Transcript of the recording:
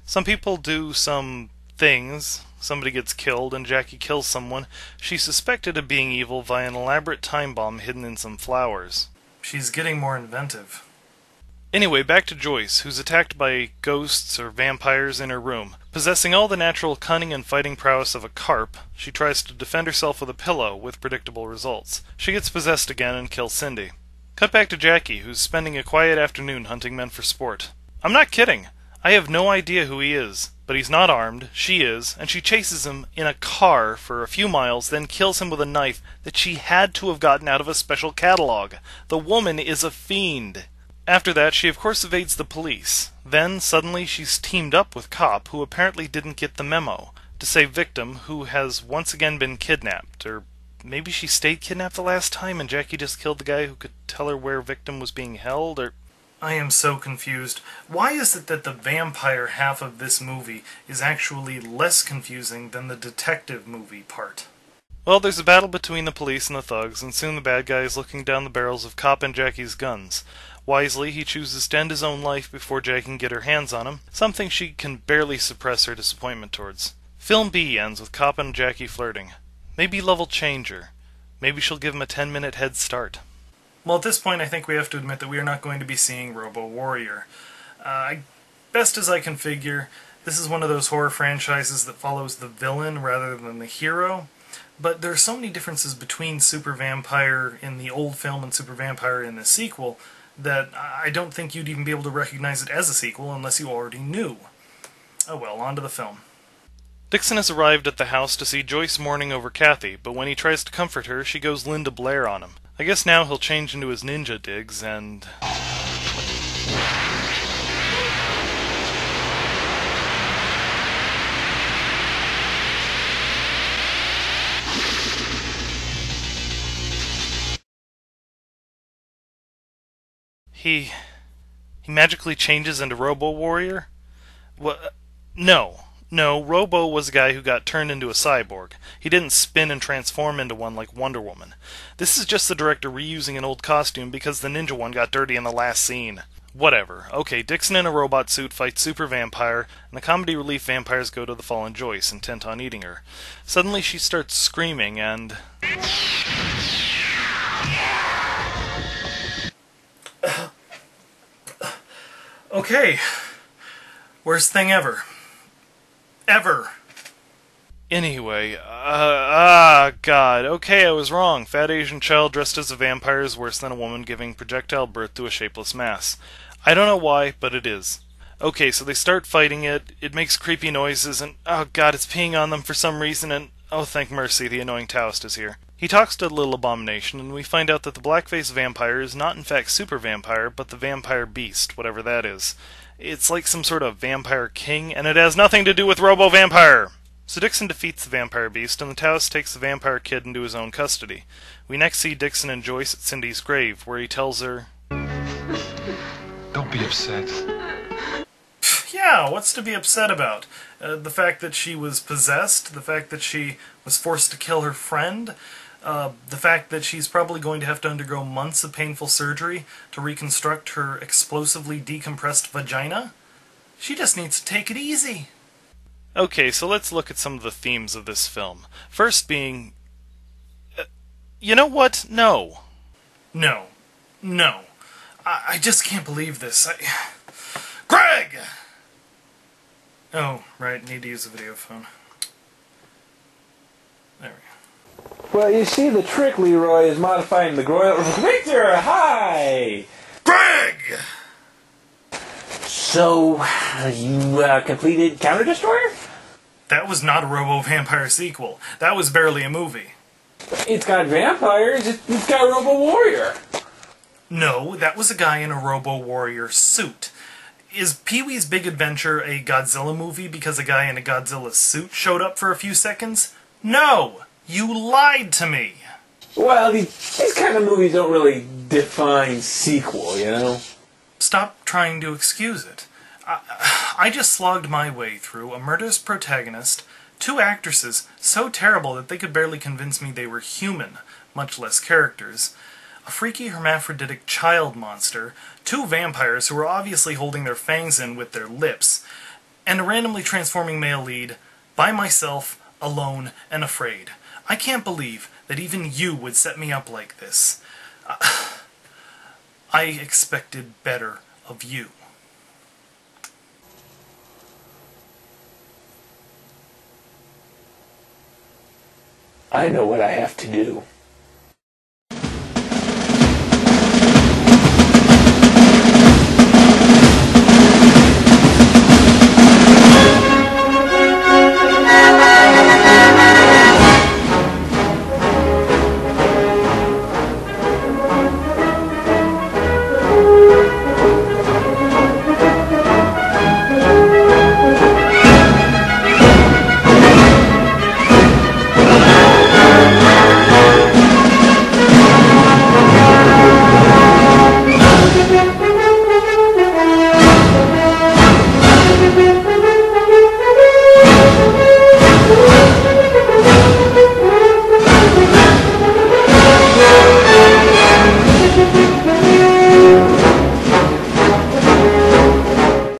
Some people do some things, somebody gets killed, and Jackie kills someone she's suspected of being evil via an elaborate time bomb hidden in some flowers. She's getting more inventive. Anyway, back to Joyce, who's attacked by ghosts or vampires in her room. Possessing all the natural cunning and fighting prowess of a carp, she tries to defend herself with a pillow, with predictable results. She gets possessed again and kills Cindy. Cut back to Jackie, who's spending a quiet afternoon hunting men for sport. I'm not kidding. I have no idea who he is, but he's not armed, she is, and she chases him in a car for a few miles, then kills him with a knife that she had to have gotten out of a special catalog. The woman is a fiend. After that, she of course evades the police. Then, suddenly, she's teamed up with Cop, who apparently didn't get the memo, to save Victim, who has once again been kidnapped. Or maybe she stayed kidnapped the last time and Jackie just killed the guy who could tell her where Victim was being held, or... I am so confused. Why is it that the vampire half of this movie is actually less confusing than the detective movie part? Well, there's a battle between the police and the thugs, and soon the bad guy is looking down the barrels of Cop and Jackie's guns. Wisely, he chooses to end his own life before Jackie can get her hands on him, something she can barely suppress her disappointment towards. Film B ends with Cop and Jackie flirting. Maybe love will change her. Maybe she'll give him a 10-minute head start. Well, at this point, I think we have to admit that we are not going to be seeing Robo Warrior. Best as I can figure, this is one of those horror franchises that follows the villain rather than the hero. But there are so many differences between Super Vampire in the old film and Super Vampire in the sequel that I don't think you'd even be able to recognize it as a sequel unless you already knew. Oh well, on to the film. Dixon has arrived at the house to see Joyce mourning over Kathy, but when he tries to comfort her, she goes Linda Blair on him. I guess now he'll change into his ninja digs and... He magically changes into Robo Warrior? What? No, Robo was a guy who got turned into a cyborg. He didn't spin and transform into one like Wonder Woman. This is just the director reusing an old costume because the ninja one got dirty in the last scene. Whatever. Okay, Dixon in a robot suit fights Super Vampire, and the comedy relief vampires go to the fallen Joyce, intent on eating her. Suddenly she starts screaming and... Okay. Worst thing ever. Ever. Anyway, God. Okay, I was wrong. Fat Asian child dressed as a vampire is worse than a woman giving projectile birth to a shapeless mass. I don't know why, but it is. Okay, so they start fighting it, it makes creepy noises, and oh god, it's peeing on them for some reason, and oh thank mercy, the annoying Taoist is here. He talks to the little abomination, and we find out that the black-faced vampire is not in fact Super Vampire, but the Vampire Beast, whatever that is. It's like some sort of vampire king, and it has nothing to do with Robo Vampire! So Dixon defeats the Vampire Beast, and the Taoist takes the vampire kid into his own custody. We next see Dixon and Joyce at Cindy's grave, where he tells her... Don't be upset. Yeah, what's to be upset about? The fact that she was possessed? The fact that she was forced to kill her friend? The fact that she's probably going to have to undergo months of painful surgery to reconstruct her explosively decompressed vagina? She just needs to take it easy. Okay, so let's look at some of the themes of this film. First being... you know what? No. No. I just can't believe this. Greg! Oh, right, need to use a video phone. There we go. Well, you see, the trick, Leroy, is modifying the Groil... Victor, hi! Greg! So, you completed Counter Destroyer? That was not a Robo Vampire sequel. That was barely a movie. It's got vampires. It's got Robo Warrior. No, that was a guy in a Robo Warrior suit. Is Pee-wee's Big Adventure a Godzilla movie because a guy in a Godzilla suit showed up for a few seconds? No! You lied to me! Well, these kind of movies don't really define sequel, you know? Stop trying to excuse it. I just slogged my way through a murderous protagonist, two actresses so terrible that they could barely convince me they were human, much less characters, a freaky hermaphroditic child monster, two vampires who were obviously holding their fangs in with their lips, and a randomly transforming male lead, by myself, alone, and afraid. I can't believe that even you would set me up like this. I expected better of you. I know what I have to do.